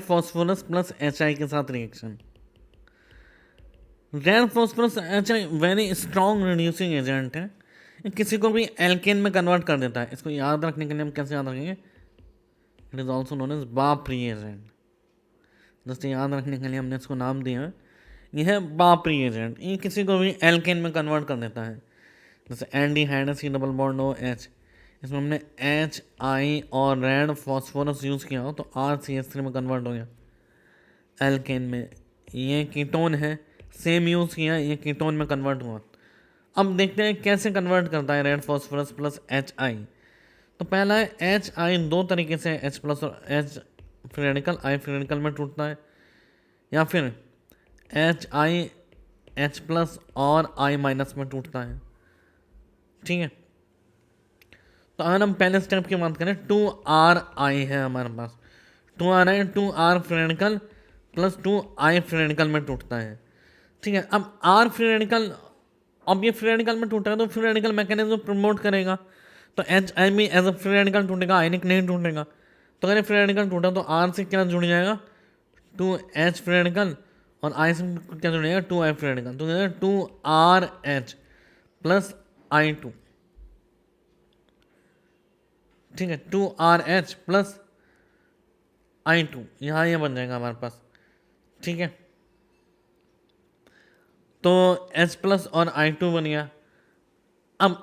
Phosphorus plus HI के साथ reaction. Red phosphorus HI very strong reducing agent है, ये किसी को भी एल्केन में कन्वर्ट कर देता है। इसको याद रखने के लिए हम कैसे याद रखेंगे, it is also known as बाप रिएजेंट। दोस्तों याद रखने के लिए हमने इसको नाम दिया है, यह है बाप रिएजेंट। ये किसी को भी एल्केन में कन्वर्ट कर देता है। जैसे aldehyde C double bond O H, इसमें हमने HI और रेड फॉस्फोरस यूज़ किया हो तो RCH3 में कन्वर्ट हो गया एल्केन में। ये कीटोन है, सेम यूज़ किया, ये कीटोन में कन्वर्ट हुआ। अब देखते हैं कैसे कन्वर्ट करता है रेड फॉस्फोरस प्लस HI। तो पहला है HI, दो तरीके से H प्लस और H free radical I free radical में टूटता है, या फिर HI H प्लस और I माइनस में टूटता है। ठीक है, तो अगर हम पहले स्टेप की बात करें, 2RI है हमारे पास, 2RI 2R free radical plus 2I free radical में टूटता है। ठीक है, अब R फ्री रेडिकल, अब ये फ्री रेडिकल में टूटा है तो फ्री रेडिकल मैकेनिज्म प्रमोट करेगा, तो HI में एज अ फ्री रेडिकल टूटेगा, आयनिक नहीं टूटेगा। तो अगर फ्री रेडिकल टूटा तो R से क्या जुड़ जाएगा, 2H फ्री रेडिकल, और I से क्या जुड़ जाएगा, 2I फ्री रेडिकल। तो 2RH प्लस I2। ठीक है, 2RH प्लस I2, यहाँ ये बन जाएगा हमारे पास। ठीक है, तो H प्लस और I2 बन गया। अब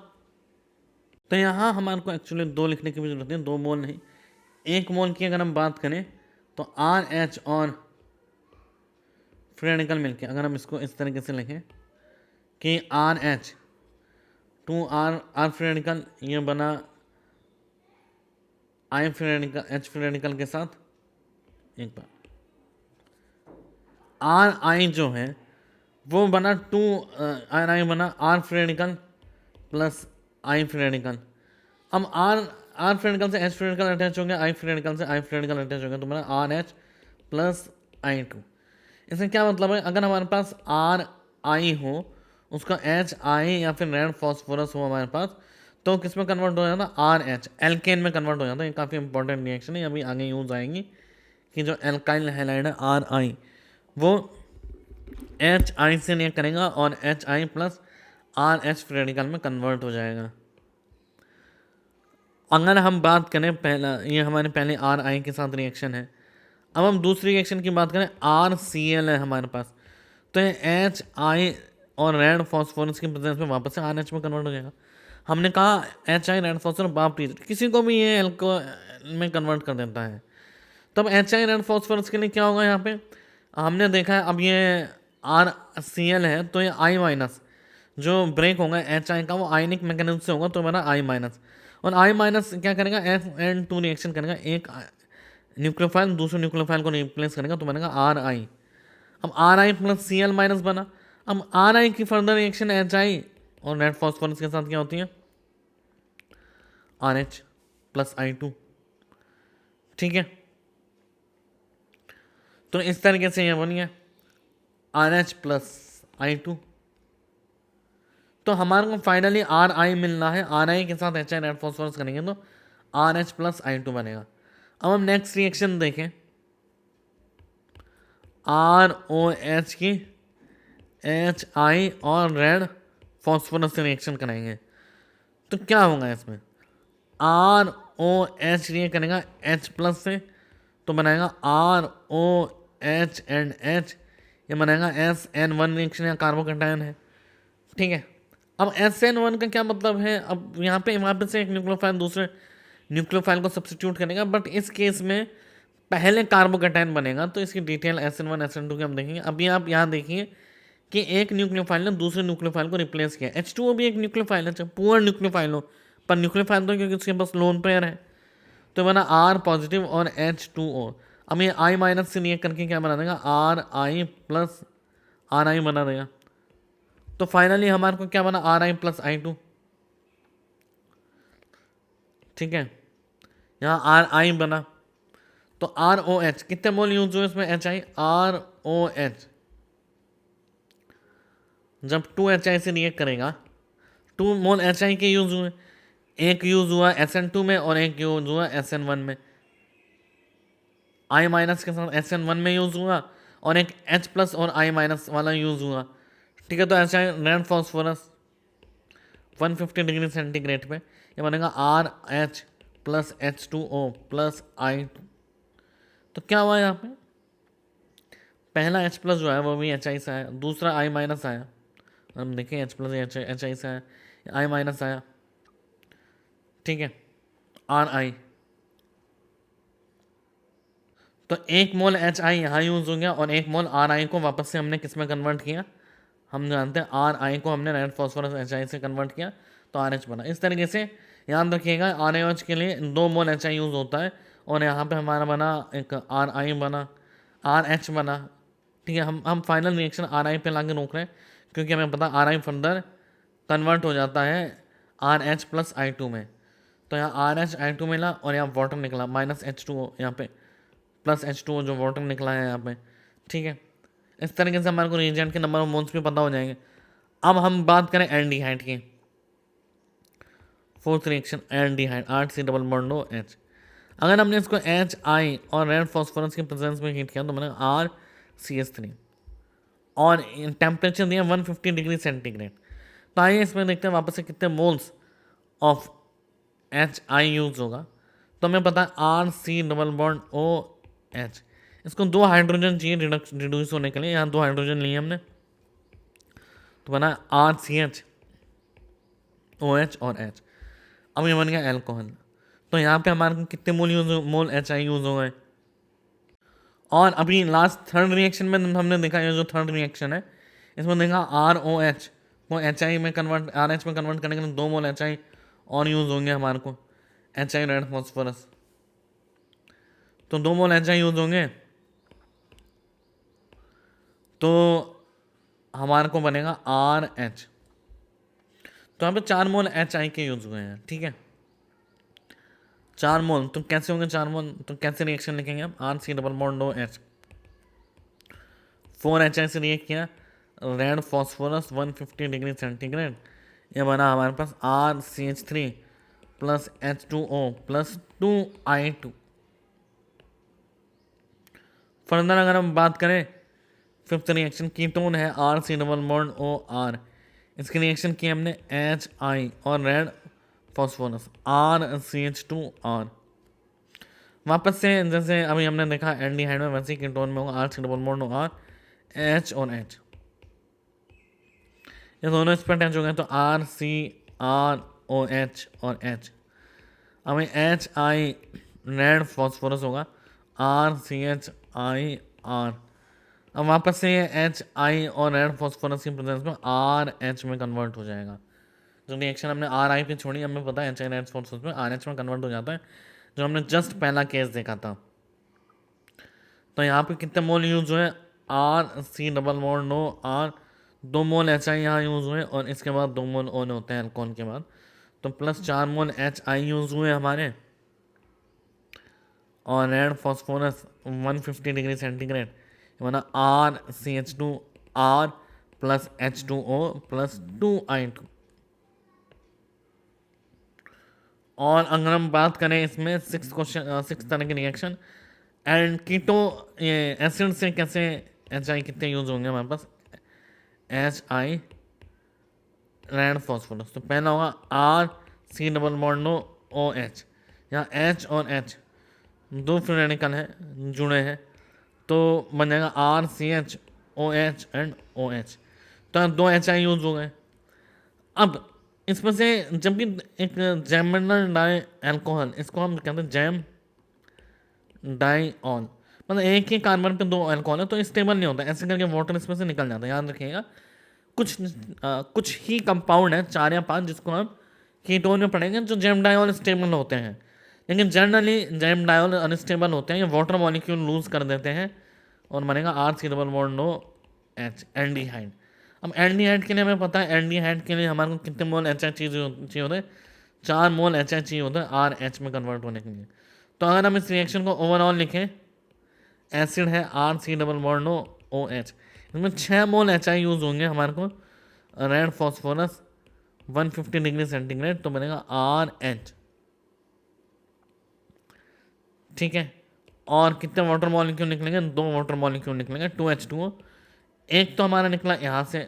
तो यहाँ हमारे को एक्चुअली दो लिखने की भी जरूरत है, दो मोल नहीं, एक मोल की अगर हम बात करें तो RH और फ्री रेडिकल मिलके अगर हम इसको इस तरीके से लिखें कि RH 2R फ्री रेडिकल, ये बना I free radical H free radical के साथ, एक बार RI जो है वो बना RI बना R free radical plus I free radical. अब R फ्री रेडिकल से H फ्री रेडिकल अटैच हो गया, I फ्री रेडिकल से I फ्री रेडिकल अटैच हो गया, तो बना RH प्लस I2। इसमें क्या मतलब है, अगर हमारे पास RI हो, उसका HI या फिर रेड फॉस्फोरस हो हमारे पास, तो किस में कन्वर्ट हो जाता है, RH एल्केन में कन्वर्ट हो जाता है। ये काफ़ी इंपॉर्टेंट रिएक्शन है, अभी आगे यूज आएंगी कि जो एल्काइल हैलाइड है RI, वो HI से रिएक्ट करेगा और HI plus RH free radical में कन्वर्ट हो जाएगा। अगर हम बात करें, पहला ये हमारे पहले RI के साथ रिएक्शन है। अब हम दूसरी रिएक्शन की बात करें, RCl है हमारे पास, तो ये HI और रेड फॉस्फोरस की प्रेजेंस में वापस से RH में कन्वर्ट हो जाएगा। हमने कहा HI रेड फॉस्फोरस बाप किसी को भी ये एल्कोहल में कन्वर्ट कर देता है। तब HI रेड फॉस्फोरस के लिए क्या होगा, यहाँ पे हमने देखा है, अब ये RCl है तो ये I माइनस जो ब्रेक होगा HI का, वो आयनिक मैकेनिज्म से होगा, तो हमारा I माइनस, और I माइनस क्या करेगा, FN2 रिएक्शन करेगा, एक न्यूक्लियोफाइल दूसरे न्यूक्लियोफाइल को रिप्लेस करेगा, तो बनेगा RI। अब RI प्लस Cl माइनस बना। अब RI की फर्दर रिएक्शन HI और रेड फॉस्फोरस के साथ क्या होती है, RH प्लस I2। ठीक है, तो इस तरीके से यह बन गया RH प्लस I2। तो हमारे को फाइनली RI मिलना है, RI के साथ HI रेड फॉस्फोरस करेंगे तो RH प्लस I2 बनेगा। अब हम नेक्स्ट रिएक्शन देखें, ROH की HI और रेड फॉस्फोरस से रिएक्शन कराएंगे, तो क्या होगा इसमें, ROH रिएक्ट करेगा H प्लस से, तो बनाएगा ROH एंड H, ये बनाएगा SN1 रिएक्शन, या कार्बोकेटायन है। ठीक है, अब SN1 का क्या मतलब है, अब यहाँ पे से एक न्यूक्लियोफाइल दूसरे न्यूक्लियोफाइल को सब्स्टिट्यूट करेगा, बट इस केस में पहले कार्बोकेटायन बनेगा, तो इसकी डिटेल SN1 SN2 की हम देखेंगे। अभी आप यहाँ देखिए कि एक न्यूक्लियोफाइल ने दूसरे न्यूक्लियोफाइल को रिप्लेस किया। H2O भी एक न्यूक्लियोफाइल है, चाहे पुअर न्यूक्लियोफाइल हो, पर न्यूक्लियोफाइल तो क्योंकि उसके पास लोन पेयर है, तो बना R पॉजिटिव और H2O। अब ये I माइनस से रिएक्ट करके क्या बना देगा, RI प्लस RI बना देगा। तो फाइनली हमारे को क्या बना, RI प्लस I2। ठीक है, यहाँ RI बना, तो ROH कितने मोल यूज हुए इसमें, HI ROH जब 2HI से रिएक्ट करेगा, 2 मोल HI के यूज हुए, एक यूज हुआ SN2 में और एक यूज हुआ SN1 में। आई माइनस के साथ SN1 में यूज़ हुआ और एक H प्लस और I माइनस वाला यूज़ हुआ। ठीक है, तो ऐसा है रेड फॉस्फोरस 150 डिग्री सेंटीग्रेड पे ये बनेगा RH plus H2O plus I2। तो क्या हुआ यहाँ पे, पहला H प्लस जो है वो भी HI से आया, दूसरा I माइनस आया, हम देखें H प्लस HI से आया, I माइनस आया। ठीक है, RI, तो एक मोल HI यहाँ यूज़ हो गया और एक मोल RI को वापस से हमने किस में कन्वर्ट किया, हम जानते हैं RI को हमने रेड फॉस्फोरस HI से कन्वर्ट किया तो RH बना। इस तरीके से याद रखिएगा RaOH के लिए 2 मोल HI यूज़ होता है और यहाँ पे हमारा बना एक RI बना, RH बना। ठीक है, हम फाइनल रिएक्शन RI पे लाके रोक रहे हैं क्योंकि हमें पता RI फर्दर कन्वर्ट हो जाता है RH प्लस I2 में। तो यहाँ RH I2 मिला और यहाँ वाटर निकला माइनस H2O, यहाँ पे प्लस H2O जो वाटर निकला है यहाँ पे। ठीक है, इस तरीके से हमारे को रिएजेंट के नंबर ऑफ मोल्स भी पता हो जाएंगे। अब हम बात करें एल्डिहाइड की, fourth reaction aldehyde RC double bond OH। अगर हमने इसको HI और रेड फॉस्फोरस के प्रेजेंस में हीट किया तो मैंने RCH3 और टेम्परेचर दिया 150 डिग्री सेंटीग्रेड। तो आइए इसमें देखते हैं वापस से कितने मोल्स ऑफ HI यूज होगा। तो हमें पता है RC डबल बॉन्ड OH, इसको 2 हाइड्रोजन चाहिए रिड्यूस होने के लिए, यहाँ 2 हाइड्रोजन लिए हमने तो बना RCH OH और H। अब ये बन गया एल्कोहल। तो यहाँ पे हमारे को कितने मोल HI यूज हो गए। और अभी लास्ट थर्ड रिएक्शन में हमने देखा, ये जो थर्ड रिएक्शन है इसमें देखा ROH वो HI में कन्वर्ट RH में कन्वर्ट करने के लिए 2 मोल HI और यूज होंगे हमारे को, HI रेड फॉस्फोरस, तो 2 मोल HI यूज होंगे तो हमारे को बनेगा RH। तो यहाँ पे 4 मोल HI के यूज हुए हैं। ठीक है, 4 मोल, तो कैसे होंगे 4 मोल, तो कैसे रिएक्शन लिखेंगे हम, RC double bond OH 4HI से रिएक्ट किया रेड फॉस्फोरस 150 डिग्री सेंटीग्रेड, ये बना हमारे पास RCH3 plus H2O plus 2I2। Further अगर हम बात करें फिफ्थ रिएक्शन कीटोन है RC डबल बॉन्ड OR, इसकी रिएक्शन की हमने HI और रेड फॉस्फोरस RCH2R। वापस से जैसे अभी हमने देखा एल्डिहाइड में वैसे ही कीटोन में होगा RC double bond OR H और H, ये दोनों इस पर अटैच हो गए तो RCROH और H। हमें HI रेड फॉस्फोरस होगा RCHIR। अब वापस से ये HI और रेड फॉस्फोरस की प्रेजेंस में RH में कन्वर्ट हो जाएगा। जो रिएक्शन हमने RI पे छोड़ी हमें पता है HI रेड फॉस्फोरस में RH में कन्वर्ट हो जाता है, जो हमने जस्ट पहला केस देखा था। तो यहाँ पे कितने मोल यूज हुए, RC double bond OR 2 mole HI यहाँ यूज हुए और इसके बाद 2 मोल ON होते हैं अल्कोहल के बाद, तो प्लस 4 मोल HI यूज हुए हमारे और रेड फॉस्फोरस 150 डिग्री सेंटीग्रेड माना RCH2R plus H2O plus 2I2। और अगर हम बात करें इसमें 6 तरह के रिएक्शन एंड कीटो ये एसिड से कैसे HI कितने यूज होंगे हमारे पास, HI रेड फॉस्फोरस, तो पहला होगा RC डबल बॉन्ड OH, यहाँ H और H 2 फ्री रेडिकल हैं जुड़े हैं तो बन जाएगा RCH एंड OH, तो 2 HI यूज हो गए। अब इसमें से जब भी एक जैमिनल डाई एल्कोहल, इसको हम कहते हैं जैम डाईऑल, मतलब एक ही कार्बन पे 2 अल्कोहल है तो स्टेबल नहीं होता, ऐसे करके वाटर इसमें से निकल जाता है। याद रखिएगा कुछ ही कंपाउंड है 4 या 5 जिसको हम कीटोन में पढ़ेंगे जो जैम डाईऑल स्टेबल होते हैं, लेकिन जनरली जैम डाईऑल अनस्टेबल होते हैं, ये वाटर मॉलिक्यूल लूज कर देते हैं और बनेगा RC double bond OH aldehyde. अब एल्डिहाइड के लिए हमें पता है एल्डिहाइड के लिए हमारे को कितने मोल HI चाहिए होते हैं, 4 मोल HI चाहिए होता है RH में कन्वर्ट होने के लिए। तो अगर हम इस रिएक्शन को ओवरऑल लिखें, एसिड है RC डबल बॉन्ड OH, इसमें 6 मोल HI यूज होंगे हमारे को रेड फॉस्फोरस 150 डिग्री सेंटीग्रेड, तो बनेगा RH। ठीक है, और कितने वाटर मॉलिक्यूल निकलेंगे, 2 वाटर मॉलिक्यूल निकलेंगे, 2H2O। एक तो हमारा निकला यहाँ से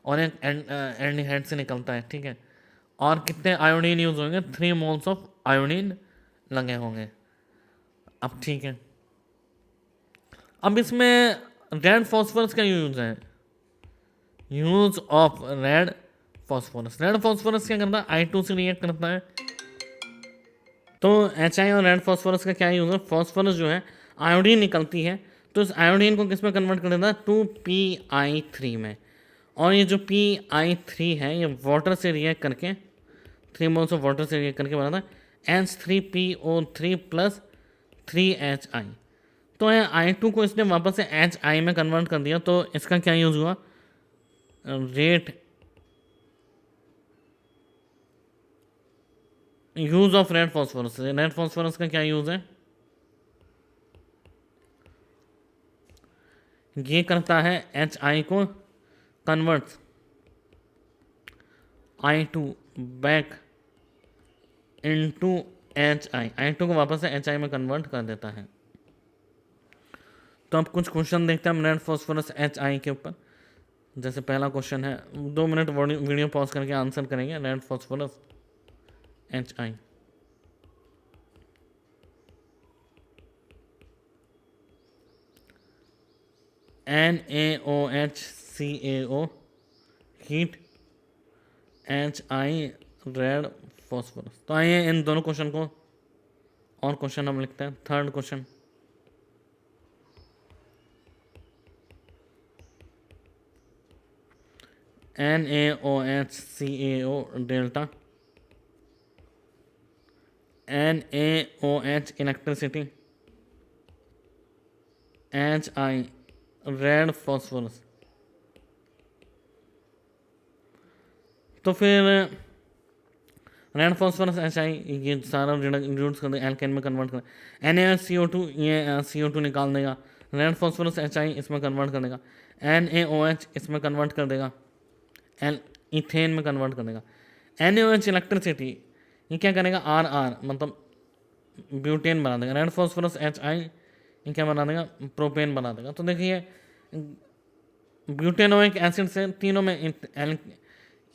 और एक एल्डिहाइड से निकलता है, ठीक है। और कितने आयोडीन यूज होंगे, 3 मोल्स ऑफ आयोडीन लगे होंगे। अब ठीक है, अब इसमें रेड फॉस्फोरस का यूज है, use of red phosphorus. Red phosphorus क्या करता है, I2 से रिएक्ट करता है। तो HI और रेड फॉस्फोरस का क्या यूज है, फॉस्फोरस जो है आयोडीन निकलती है, तो इस आयोडीन को किस में कन्वर्ट कर देता है, 2PI3 में। और ये जो PI3 है ये वाटर से रिएक्ट करके, 3 मोल्स ऑफ वाटर से रिएक्ट करके बनाता है H3PO3 प्लस 3HI। तो ये I2 को इसने वापस से HI में कन्वर्ट कर दिया, तो इसका क्या यूज़ हुआ, rate use of red phosphorus. Red phosphorus का क्या यूज है, ये करता है HI को convert I2 back into HI, I2 को वापस से HI में कन्वर्ट कर देता है। तो अब कुछ क्वेश्चन देखते हैं हम रेड फॉस्फोरस HI के ऊपर। जैसे पहला क्वेश्चन है, 2 मिनट वीडियो पॉज करके आंसर करेंगे। Red phosphorus HI, NaOHCaO heat HI red phosphorus. तो आइए इन दोनों क्वेश्चन को और क्वेश्चन हम लिखते हैं। Third question, NaOHCaO delta, NaOH electricity, HI red phosphorus. तो फिर रेड फॉस्फोरस HI ये सारा रिड्यूस कर देगा, एल्केन में कन्वर्ट कर, NaCO2 ये CO2 निकाल देगा, रेड फॉस्फोरस HI इसमें कन्वर्ट कर देगा, NaOH इसमें कन्वर्ट कर देगा, इथेन में कन्वर्ट कर देगा। NaOH इलेक्ट्रिसिटी ये क्या करेगा, RR मतलब ब्यूटेन बना देगा। रेड फॉस्फोरस HI ये क्या बना देगा, प्रोपेन बना देगा। तो देखिए ब्यूटेनोइक एसिड से तीनों में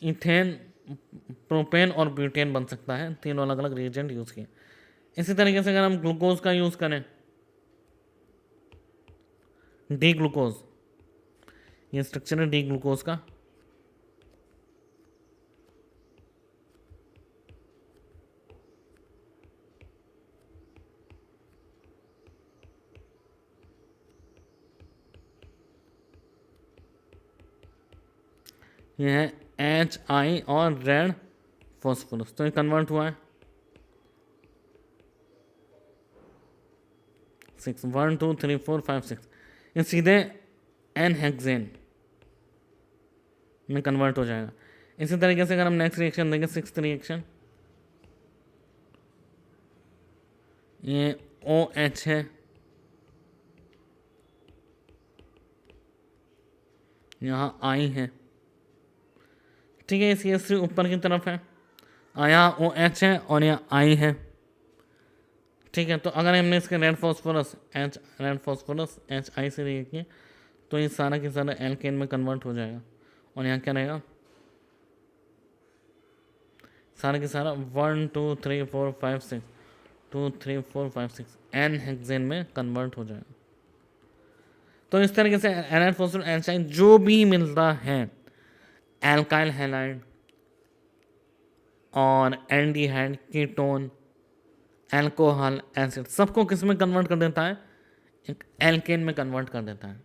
इथेन, प्रोपेन और ब्यूटेन बन सकता है, तीनों अलग अलग रिएजेंट यूज किए। इसी तरीके से अगर हम ग्लूकोज का यूज करें, डी ग्लूकोज, ये स्ट्रक्चर है डी ग्लूकोज का। ये है HI और रेड फॉस्फोरस, तो ये कन्वर्ट हुआ है 6, 1 2 3 4 5 6, ये सीधे N-हेक्सेन में कन्वर्ट हो जाएगा। इसी तरीके से अगर हम नेक्स्ट रिएक्शन देंगे, 6th रिएक्शन, ये OH है, यहाँ I है, ठीक है। इस CH3 ऊपर की तरफ है, यहाँ OH है और यहाँ I है, ठीक है। तो अगर हमने इसके रेड फॉस्फोरस HI से रिएक्ट किया, तो ये सारा के सारा एल्केन में कन्वर्ट हो जाएगा। और यहाँ क्या रहेगा, सारा के सारा 1 2 3 4 5 6 2 3 4 5 6 N-हेक्सेन में कन्वर्ट हो जाएगा। तो इस तरीके से रेड फॉस्फोरस HI जो भी मिलता है, एल्काइल हैलाइड और एल्डिहाइड, कीटोन, अल्कोहल, एसिड, सबको किस में कन्वर्ट कर देता है, एक एल्केन में कन्वर्ट कर देता है।